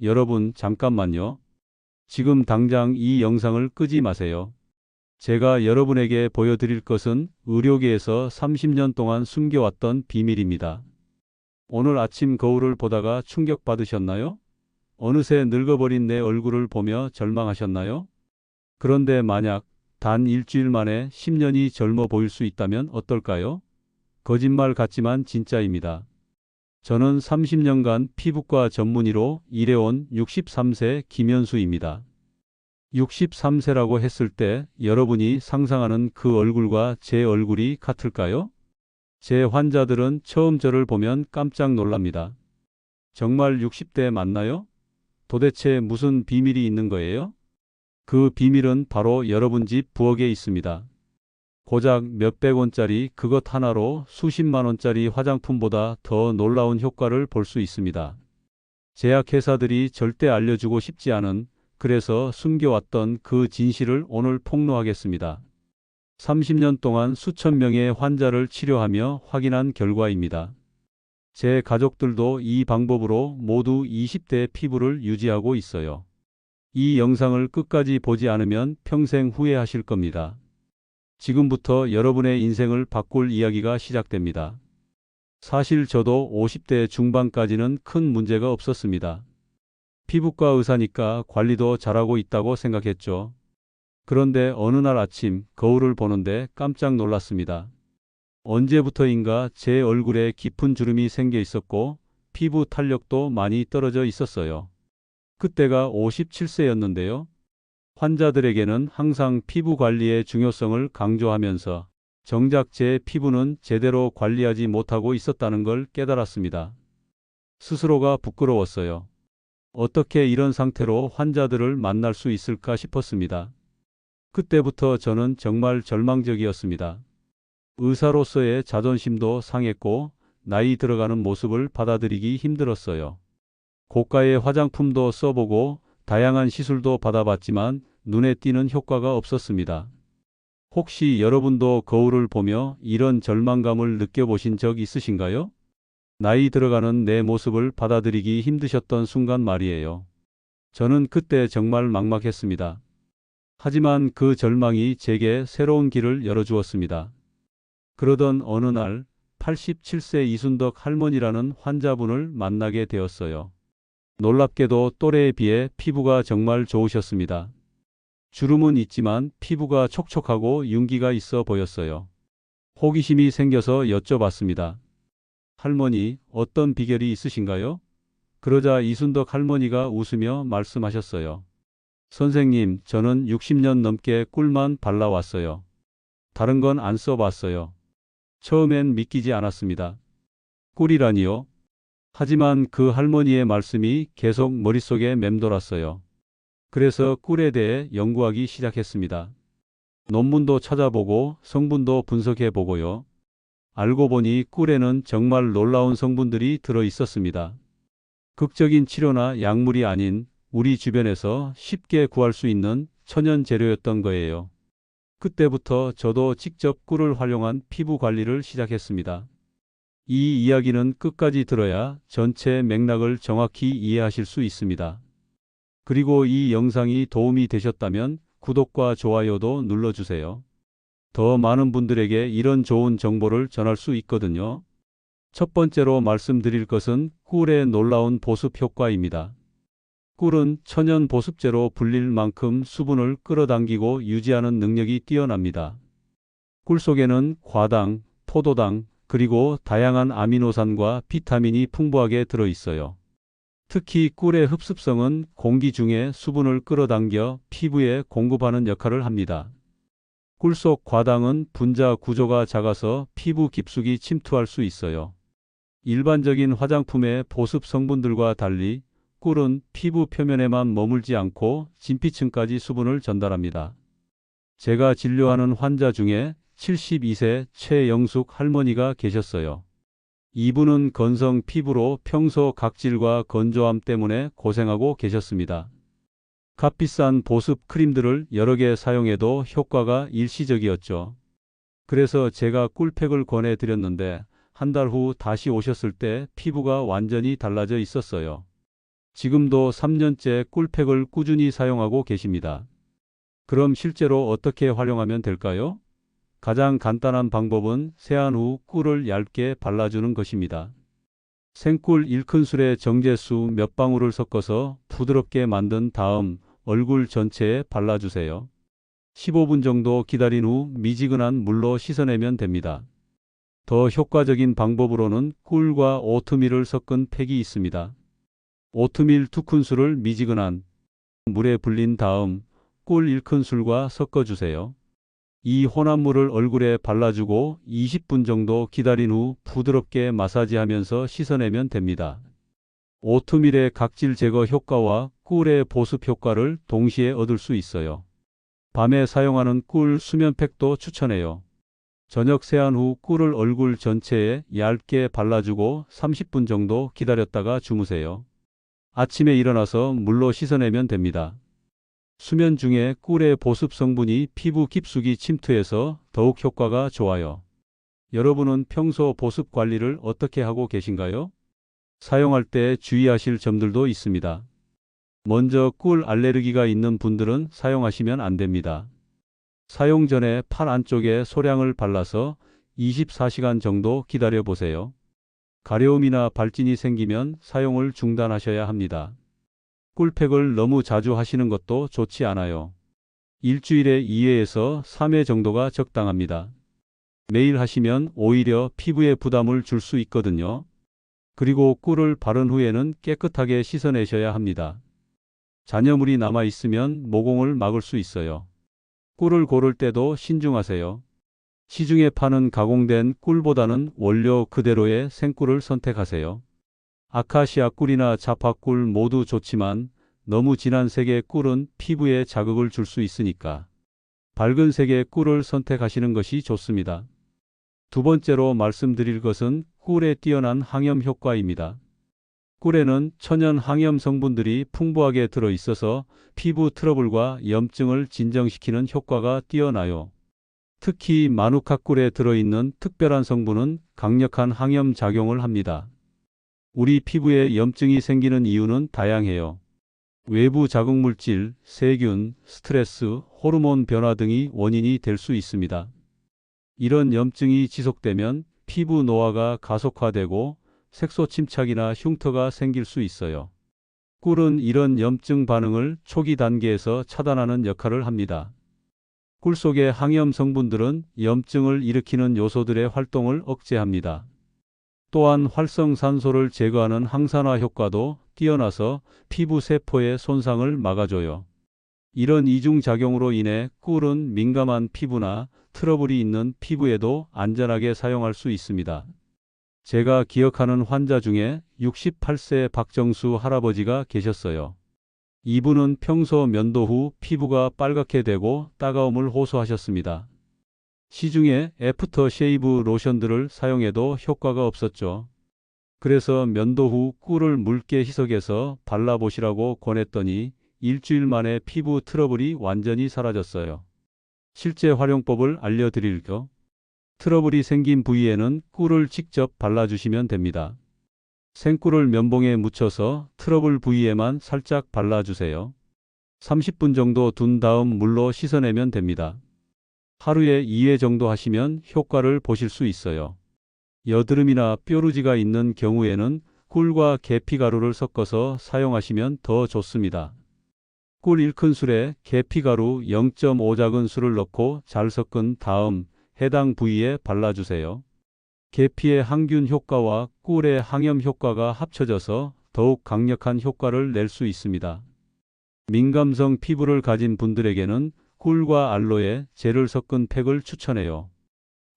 여러분, 잠깐만요. 지금 당장 이 영상을 끄지 마세요. 제가 여러분에게 보여드릴 것은 의료계에서 30년 동안 숨겨왔던 비밀입니다. 오늘 아침 거울을 보다가 충격받으셨나요? 어느새 늙어버린 내 얼굴을 보며 절망하셨나요? 그런데 만약 단 일주일 만에 10년이 젊어 보일 수 있다면 어떨까요? 거짓말 같지만 진짜입니다. 저는 30년간 피부과 전문의로 일해온 63세 김현수입니다. 63세라고 했을 때 여러분이 상상하는 그 얼굴과 제 얼굴이 같을까요? 제 환자들은 처음 저를 보면 깜짝 놀랍니다. 정말 60대 맞나요? 도대체 무슨 비밀이 있는 거예요? 그 비밀은 바로 여러분 집 부엌에 있습니다. 고작 몇백 원짜리 그것 하나로 수십만 원짜리 화장품보다 더 놀라운 효과를 볼 수 있습니다. 제약회사들이 절대 알려주고 싶지 않은, 그래서 숨겨왔던 그 진실을 오늘 폭로하겠습니다. 30년 동안 수천 명의 환자를 치료하며 확인한 결과입니다. 제 가족들도 이 방법으로 모두 20대 피부를 유지하고 있어요. 이 영상을 끝까지 보지 않으면 평생 후회하실 겁니다. 지금부터 여러분의 인생을 바꿀 이야기가 시작됩니다. 사실 저도 50대 중반까지는 큰 문제가 없었습니다. 피부과 의사니까 관리도 잘하고 있다고 생각했죠. 그런데 어느 날 아침 거울을 보는데 깜짝 놀랐습니다. 언제부터인가 제 얼굴에 깊은 주름이 생겨 있었고 피부 탄력도 많이 떨어져 있었어요. 그때가 57세였는데요. 환자들에게는 항상 피부 관리의 중요성을 강조하면서 정작 제 피부는 제대로 관리하지 못하고 있었다는 걸 깨달았습니다. 스스로가 부끄러웠어요. 어떻게 이런 상태로 환자들을 만날 수 있을까 싶었습니다. 그때부터 저는 정말 절망적이었습니다. 의사로서의 자존심도 상했고 나이 들어가는 모습을 받아들이기 힘들었어요. 고가의 화장품도 써보고 다양한 시술도 받아봤지만 눈에 띄는 효과가 없었습니다. 혹시 여러분도 거울을 보며 이런 절망감을 느껴보신 적 있으신가요? 나이 들어가는 내 모습을 받아들이기 힘드셨던 순간 말이에요. 저는 그때 정말 막막했습니다. 하지만 그 절망이 제게 새로운 길을 열어주었습니다. 그러던 어느 날 87세 이순덕 할머니라는 환자분을 만나게 되었어요. 놀랍게도 또래에 비해 피부가 정말 좋으셨습니다. 주름은 있지만 피부가 촉촉하고 윤기가 있어 보였어요. 호기심이 생겨서 여쭤봤습니다. 할머니, 어떤 비결이 있으신가요? 그러자 이순덕 할머니가 웃으며 말씀하셨어요. 선생님, 저는 60년 넘게 꿀만 발라왔어요. 다른 건 안 써봤어요. 처음엔 믿기지 않았습니다. 꿀이라니요? 하지만 그 할머니의 말씀이 계속 머릿속에 맴돌았어요. 그래서 꿀에 대해 연구하기 시작했습니다. 논문도 찾아보고 성분도 분석해보고요. 알고 보니 꿀에는 정말 놀라운 성분들이 들어 있었습니다. 극적인 치료나 약물이 아닌 우리 주변에서 쉽게 구할 수 있는 천연 재료였던 거예요. 그때부터 저도 직접 꿀을 활용한 피부 관리를 시작했습니다. 이 이야기는 끝까지 들어야 전체 맥락을 정확히 이해하실 수 있습니다. 그리고 이 영상이 도움이 되셨다면 구독과 좋아요도 눌러주세요. 더 많은 분들에게 이런 좋은 정보를 전할 수 있거든요. 첫 번째로 말씀드릴 것은 꿀의 놀라운 보습 효과입니다. 꿀은 천연 보습제로 불릴 만큼 수분을 끌어당기고 유지하는 능력이 뛰어납니다. 꿀 속에는 과당, 포도당, 그리고 다양한 아미노산과 비타민이 풍부하게 들어있어요. 특히 꿀의 흡습성은 공기 중에 수분을 끌어당겨 피부에 공급하는 역할을 합니다. 꿀 속 과당은 분자 구조가 작아서 피부 깊숙이 침투할 수 있어요. 일반적인 화장품의 보습 성분들과 달리 꿀은 피부 표면에만 머물지 않고 진피층까지 수분을 전달합니다. 제가 진료하는 환자 중에 72세 최영숙 할머니가 계셨어요. 이분은 건성 피부로 평소 각질과 건조함 때문에 고생하고 계셨습니다. 값비싼 보습 크림들을 여러 개 사용해도 효과가 일시적이었죠. 그래서 제가 꿀팩을 권해드렸는데 한 달 후 다시 오셨을 때 피부가 완전히 달라져 있었어요. 지금도 3년째 꿀팩을 꾸준히 사용하고 계십니다. 그럼 실제로 어떻게 활용하면 될까요? 가장 간단한 방법은 세안 후 꿀을 얇게 발라주는 것입니다. 생꿀 1큰술에 정제수 몇 방울을 섞어서 부드럽게 만든 다음 얼굴 전체에 발라주세요. 15분 정도 기다린 후 미지근한 물로 씻어내면 됩니다. 더 효과적인 방법으로는 꿀과 오트밀을 섞은 팩이 있습니다. 오트밀 2큰술을 미지근한 물에 불린 다음 꿀 1큰술과 섞어주세요. 이 혼합물을 얼굴에 발라주고 20분 정도 기다린 후 부드럽게 마사지하면서 씻어내면 됩니다. 오트밀의 각질 제거 효과와 꿀의 보습 효과를 동시에 얻을 수 있어요. 밤에 사용하는 꿀 수면팩도 추천해요. 저녁 세안 후 꿀을 얼굴 전체에 얇게 발라주고 30분 정도 기다렸다가 주무세요. 아침에 일어나서 물로 씻어내면 됩니다. 수면 중에 꿀의 보습 성분이 피부 깊숙이 침투해서 더욱 효과가 좋아요. 여러분은 평소 보습 관리를 어떻게 하고 계신가요? 사용할 때 주의하실 점들도 있습니다. 먼저 꿀 알레르기가 있는 분들은 사용하시면 안 됩니다. 사용 전에 팔 안쪽에 소량을 발라서 24시간 정도 기다려 보세요. 가려움이나 발진이 생기면 사용을 중단하셔야 합니다. 꿀팩을 너무 자주 하시는 것도 좋지 않아요. 일주일에 2회에서 3회 정도가 적당합니다. 매일 하시면 오히려 피부에 부담을 줄 수 있거든요. 그리고 꿀을 바른 후에는 깨끗하게 씻어내셔야 합니다. 잔여물이 남아 있으면 모공을 막을 수 있어요. 꿀을 고를 때도 신중하세요. 시중에 파는 가공된 꿀보다는 원료 그대로의 생꿀을 선택하세요. 아카시아 꿀이나 자파꿀 모두 좋지만 너무 진한 색의 꿀은 피부에 자극을 줄 수 있으니까 밝은 색의 꿀을 선택하시는 것이 좋습니다. 두 번째로 말씀드릴 것은 꿀의 뛰어난 항염 효과입니다. 꿀에는 천연 항염 성분들이 풍부하게 들어 있어서 피부 트러블과 염증을 진정시키는 효과가 뛰어나요. 특히 마누카 꿀에 들어있는 특별한 성분은 강력한 항염 작용을 합니다. 우리 피부에 염증이 생기는 이유는 다양해요. 외부 자극물질, 세균, 스트레스, 호르몬 변화 등이 원인이 될 수 있습니다. 이런 염증이 지속되면 피부 노화가 가속화되고 색소 침착이나 흉터가 생길 수 있어요. 꿀은 이런 염증 반응을 초기 단계에서 차단하는 역할을 합니다. 꿀 속의 항염 성분들은 염증을 일으키는 요소들의 활동을 억제합니다. 또한 활성산소를 제거하는 항산화 효과도 뛰어나서 피부 세포의 손상을 막아줘요. 이런 이중작용으로 인해 꿀은 민감한 피부나 트러블이 있는 피부에도 안전하게 사용할 수 있습니다. 제가 기억하는 환자 중에 68세 박정수 할아버지가 계셨어요. 이분은 평소 면도 후 피부가 빨갛게 되고 따가움을 호소하셨습니다. 시중에 애프터 쉐이브 로션들을 사용해도 효과가 없었죠. 그래서 면도 후 꿀을 묽게 희석해서 발라보시라고 권했더니 일주일 만에 피부 트러블이 완전히 사라졌어요. 실제 활용법을 알려드릴게요. 트러블이 생긴 부위에는 꿀을 직접 발라주시면 됩니다. 생꿀을 면봉에 묻혀서 트러블 부위에만 살짝 발라주세요. 30분 정도 둔 다음 물로 씻어내면 됩니다. 하루에 2회 정도 하시면 효과를 보실 수 있어요. 여드름이나 뾰루지가 있는 경우에는 꿀과 계피가루를 섞어서 사용하시면 더 좋습니다. 꿀 1큰술에 계피가루 0.5작은술을 넣고 잘 섞은 다음 해당 부위에 발라주세요. 계피의 항균 효과와 꿀의 항염 효과가 합쳐져서 더욱 강력한 효과를 낼 수 있습니다. 민감성 피부를 가진 분들에게는 꿀과 알로에 젤을 섞은 팩을 추천해요.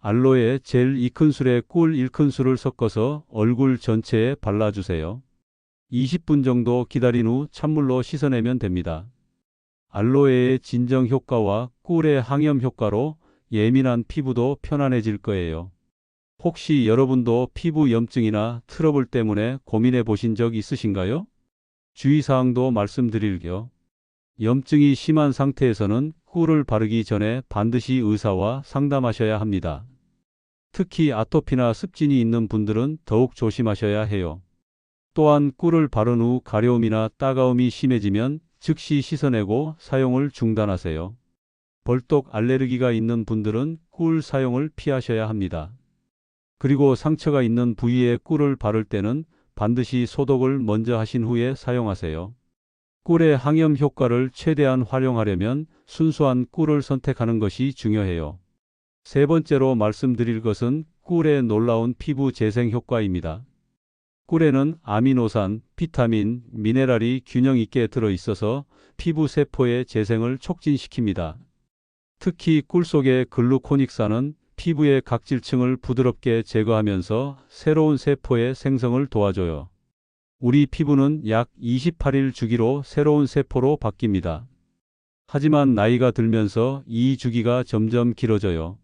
알로에 젤 2큰술에 꿀 1큰술을 섞어서 얼굴 전체에 발라주세요. 20분 정도 기다린 후 찬물로 씻어내면 됩니다. 알로에의 진정 효과와 꿀의 항염 효과로 예민한 피부도 편안해질 거예요. 혹시 여러분도 피부 염증이나 트러블 때문에 고민해 보신 적 있으신가요? 주의사항도 말씀드릴게요. 염증이 심한 상태에서는 꿀을 바르기 전에 반드시 의사와 상담하셔야 합니다. 특히 아토피나 습진이 있는 분들은 더욱 조심하셔야 해요. 또한 꿀을 바른 후 가려움이나 따가움이 심해지면 즉시 씻어내고 사용을 중단하세요. 벌떡 알레르기가 있는 분들은 꿀 사용을 피하셔야 합니다. 그리고 상처가 있는 부위에 꿀을 바를 때는 반드시 소독을 먼저 하신 후에 사용하세요. 꿀의 항염 효과를 최대한 활용하려면 순수한 꿀을 선택하는 것이 중요해요. 세 번째로 말씀드릴 것은 꿀의 놀라운 피부 재생 효과입니다. 꿀에는 아미노산, 비타민, 미네랄이 균형 있게 들어있어서 피부 세포의 재생을 촉진시킵니다. 특히 꿀 속의 글루코닉산은 피부의 각질층을 부드럽게 제거하면서 새로운 세포의 생성을 도와줘요. 우리 피부는 약 28일 주기로 새로운 세포로 바뀝니다. 하지만 나이가 들면서 이 주기가 점점 길어져요.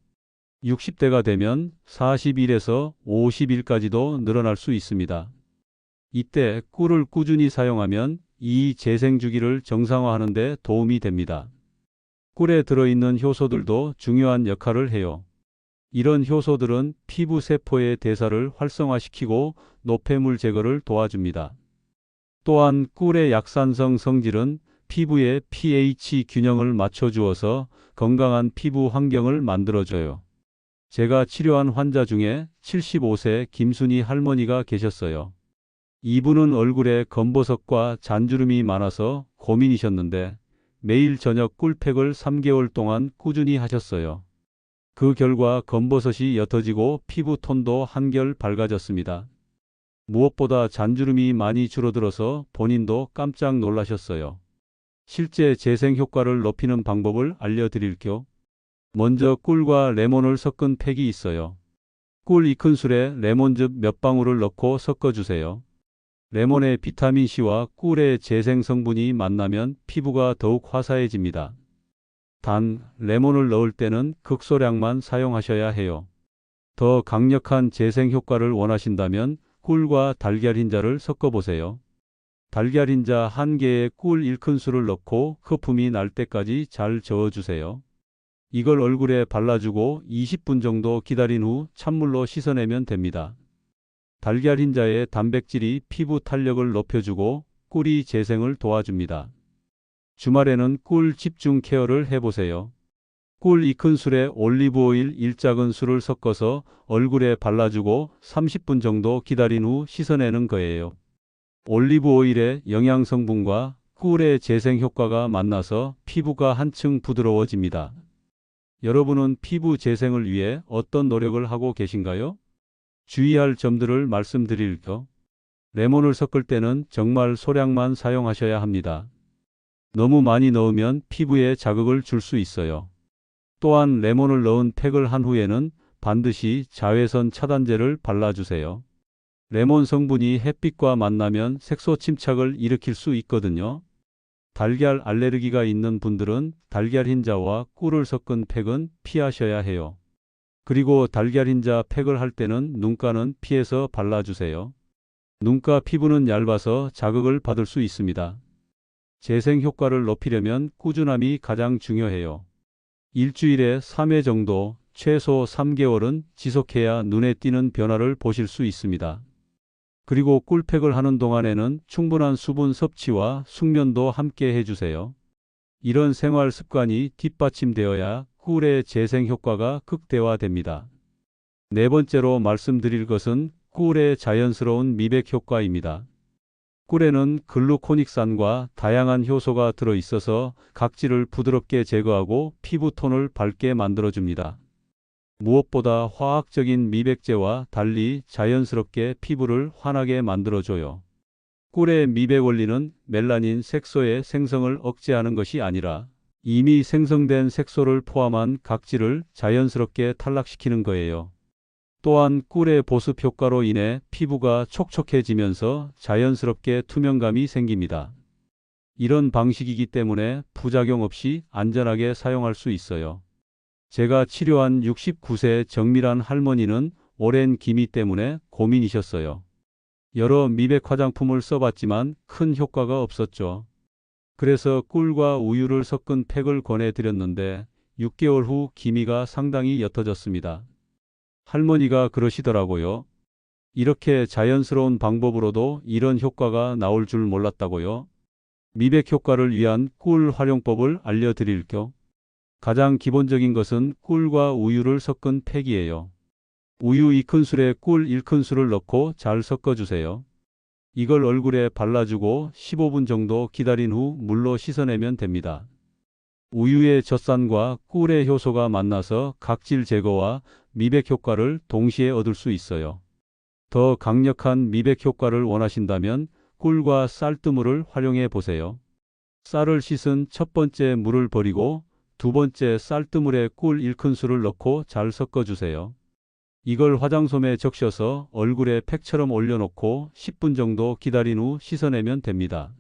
60대가 되면 40일에서 50일까지도 늘어날 수 있습니다. 이때 꿀을 꾸준히 사용하면 이 재생 주기를 정상화하는 데 도움이 됩니다. 꿀에 들어있는 효소들도 중요한 역할을 해요. 이런 효소들은 피부 세포의 대사를 활성화시키고 노폐물 제거를 도와줍니다. 또한 꿀의 약산성 성질은 피부의 pH 균형을 맞춰주어서 건강한 피부 환경을 만들어줘요. 제가 치료한 환자 중에 75세 김순희 할머니가 계셨어요. 이분은 얼굴에 검버섯과 잔주름이 많아서 고민이셨는데 매일 저녁 꿀팩을 3개월 동안 꾸준히 하셨어요. 그 결과 검버섯이 옅어지고 피부 톤도 한결 밝아졌습니다. 무엇보다 잔주름이 많이 줄어들어서 본인도 깜짝 놀라셨어요. 실제 재생 효과를 높이는 방법을 알려드릴게요. 먼저 꿀과 레몬을 섞은 팩이 있어요. 꿀 2큰술에 레몬즙 몇 방울을 넣고 섞어주세요. 레몬의 비타민C와 꿀의 재생 성분이 만나면 피부가 더욱 화사해집니다. 단, 레몬을 넣을 때는 극소량만 사용하셔야 해요. 더 강력한 재생 효과를 원하신다면 꿀과 달걀 흰자를 섞어보세요. 달걀 흰자 1개에 꿀 1큰술을 넣고 거품이 날 때까지 잘 저어주세요. 이걸 얼굴에 발라주고 20분 정도 기다린 후 찬물로 씻어내면 됩니다. 달걀 흰자의 단백질이 피부 탄력을 높여주고 꿀이 재생을 도와줍니다. 주말에는 꿀 집중 케어를 해보세요. 꿀 2큰술에 올리브오일 1작은술을 섞어서 얼굴에 발라주고 30분 정도 기다린 후 씻어내는 거예요. 올리브오일의 영양성분과 꿀의 재생 효과가 만나서 피부가 한층 부드러워집니다. 여러분은 피부 재생을 위해 어떤 노력을 하고 계신가요? 주의할 점들을 말씀드릴게요. 레몬을 섞을 때는 정말 소량만 사용하셔야 합니다. 너무 많이 넣으면 피부에 자극을 줄 수 있어요. 또한 레몬을 넣은 팩을 한 후에는 반드시 자외선 차단제를 발라주세요. 레몬 성분이 햇빛과 만나면 색소 침착을 일으킬 수 있거든요. 달걀 알레르기가 있는 분들은 달걀 흰자와 꿀을 섞은 팩은 피하셔야 해요. 그리고 달걀 흰자 팩을 할 때는 눈가는 피해서 발라주세요. 눈가 피부는 얇아서 자극을 받을 수 있습니다. 재생 효과를 높이려면 꾸준함이 가장 중요해요. 일주일에 3회 정도, 최소 3개월은 지속해야 눈에 띄는 변화를 보실 수 있습니다. 그리고 꿀팩을 하는 동안에는 충분한 수분 섭취와 숙면도 함께 해주세요. 이런 생활 습관이 뒷받침되어야 꿀의 재생 효과가 극대화됩니다. 네 번째로 말씀드릴 것은 꿀의 자연스러운 미백 효과입니다. 꿀에는 글루코닉산과 다양한 효소가 들어있어서 각질을 부드럽게 제거하고 피부톤을 밝게 만들어줍니다. 무엇보다 화학적인 미백제와 달리 자연스럽게 피부를 환하게 만들어줘요. 꿀의 미백 원리는 멜라닌 색소의 생성을 억제하는 것이 아니라 이미 생성된 색소를 포함한 각질을 자연스럽게 탈락시키는 거예요. 또한 꿀의 보습 효과로 인해 피부가 촉촉해지면서 자연스럽게 투명감이 생깁니다. 이런 방식이기 때문에 부작용 없이 안전하게 사용할 수 있어요. 제가 치료한 69세 정밀한 할머니는 오랜 기미 때문에 고민이셨어요. 여러 미백 화장품을 써봤지만 큰 효과가 없었죠. 그래서 꿀과 우유를 섞은 팩을 권해드렸는데 6개월 후 기미가 상당히 옅어졌습니다. 할머니가 그러시더라고요. 이렇게 자연스러운 방법으로도 이런 효과가 나올 줄 몰랐다고요? 미백 효과를 위한 꿀 활용법을 알려드릴게요. 가장 기본적인 것은 꿀과 우유를 섞은 팩이에요. 우유 2큰술에 꿀 1큰술을 넣고 잘 섞어주세요. 이걸 얼굴에 발라주고 15분 정도 기다린 후 물로 씻어내면 됩니다. 우유의 젖산과 꿀의 효소가 만나서 각질 제거와 미백 효과를 동시에 얻을 수 있어요. 더 강력한 미백 효과를 원하신다면 꿀과 쌀뜨물을 활용해 보세요. 쌀을 씻은 첫 번째 물을 버리고 두 번째 쌀뜨물에 꿀 1큰술을 넣고 잘 섞어주세요. 이걸 화장솜에 적셔서 얼굴에 팩처럼 올려놓고 10분 정도 기다린 후 씻어내면 됩니다.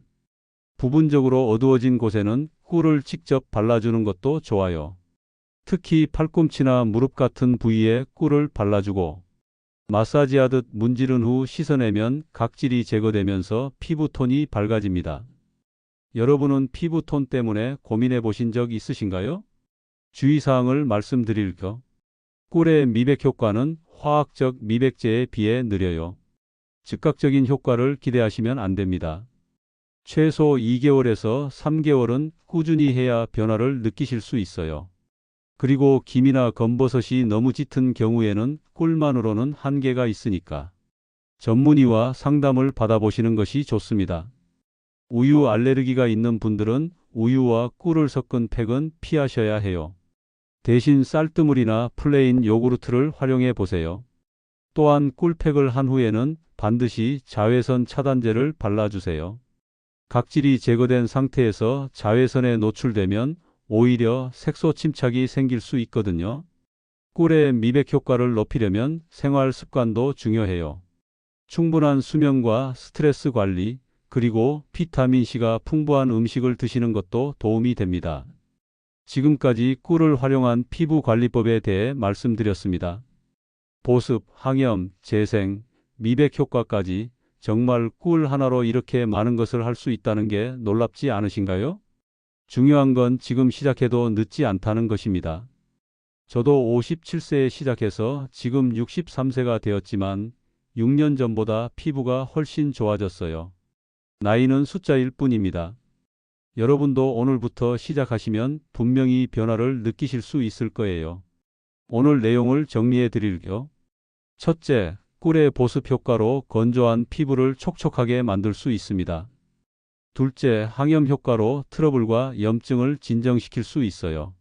부분적으로 어두워진 곳에는 꿀을 직접 발라주는 것도 좋아요. 특히 팔꿈치나 무릎 같은 부위에 꿀을 발라주고 마사지하듯 문지른 후 씻어내면 각질이 제거되면서 피부톤이 밝아집니다. 여러분은 피부톤 때문에 고민해 보신 적 있으신가요? 주의사항을 말씀드릴게요. 꿀의 미백 효과는 화학적 미백제에 비해 느려요. 즉각적인 효과를 기대하시면 안 됩니다. 최소 2개월에서 3개월은 꾸준히 해야 변화를 느끼실 수 있어요. 그리고 김이나 검버섯이 너무 짙은 경우에는 꿀만으로는 한계가 있으니까 전문의와 상담을 받아보시는 것이 좋습니다. 우유 알레르기가 있는 분들은 우유와 꿀을 섞은 팩은 피하셔야 해요. 대신 쌀뜨물이나 플레인 요구르트를 활용해 보세요. 또한 꿀팩을 한 후에는 반드시 자외선 차단제를 발라주세요. 각질이 제거된 상태에서 자외선에 노출되면 오히려 색소 침착이 생길 수 있거든요. 꿀의 미백 효과를 높이려면 생활 습관도 중요해요. 충분한 수면과 스트레스 관리, 그리고 비타민C가 풍부한 음식을 드시는 것도 도움이 됩니다. 지금까지 꿀을 활용한 피부 관리법에 대해 말씀드렸습니다. 보습, 항염, 재생, 미백 효과까지 정말 꿀 하나로 이렇게 많은 것을 할 수 있다는 게 놀랍지 않으신가요? 중요한 건 지금 시작해도 늦지 않다는 것입니다. 저도 57세에 시작해서 지금 63세가 되었지만 6년 전보다 피부가 훨씬 좋아졌어요. 나이는 숫자일 뿐입니다. 여러분도 오늘부터 시작하시면 분명히 변화를 느끼실 수 있을 거예요. 오늘 내용을 정리해 드릴게요. 첫째, 꿀의 보습 효과로 건조한 피부를 촉촉하게 만들 수 있습니다. 둘째, 항염 효과로 트러블과 염증을 진정시킬 수 있어요.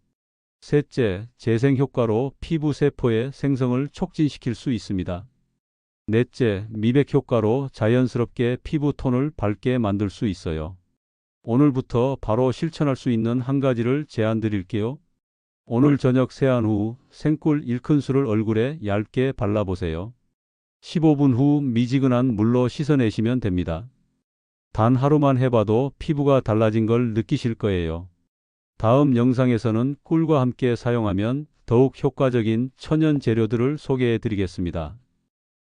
셋째, 재생 효과로 피부 세포의 생성을 촉진시킬 수 있습니다. 넷째, 미백 효과로 자연스럽게 피부 톤을 밝게 만들 수 있어요. 오늘부터 바로 실천할 수 있는 한 가지를 제안 드릴게요. 오늘 저녁 세안 후 생꿀 1큰술을 얼굴에 얇게 발라보세요. 15분 후 미지근한 물로 씻어내시면 됩니다. 단 하루만 해봐도 피부가 달라진 걸 느끼실 거예요. 다음 영상에서는 꿀과 함께 사용하면 더욱 효과적인 천연 재료들을 소개해 드리겠습니다.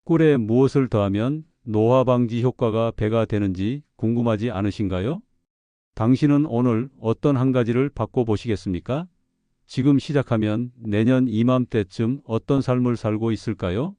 꿀에 무엇을 더하면 노화 방지 효과가 배가 되는지 궁금하지 않으신가요? 당신은 오늘 어떤 한 가지를 바꿔보시겠습니까? 지금 시작하면 내년 이맘때쯤 어떤 삶을 살고 있을까요?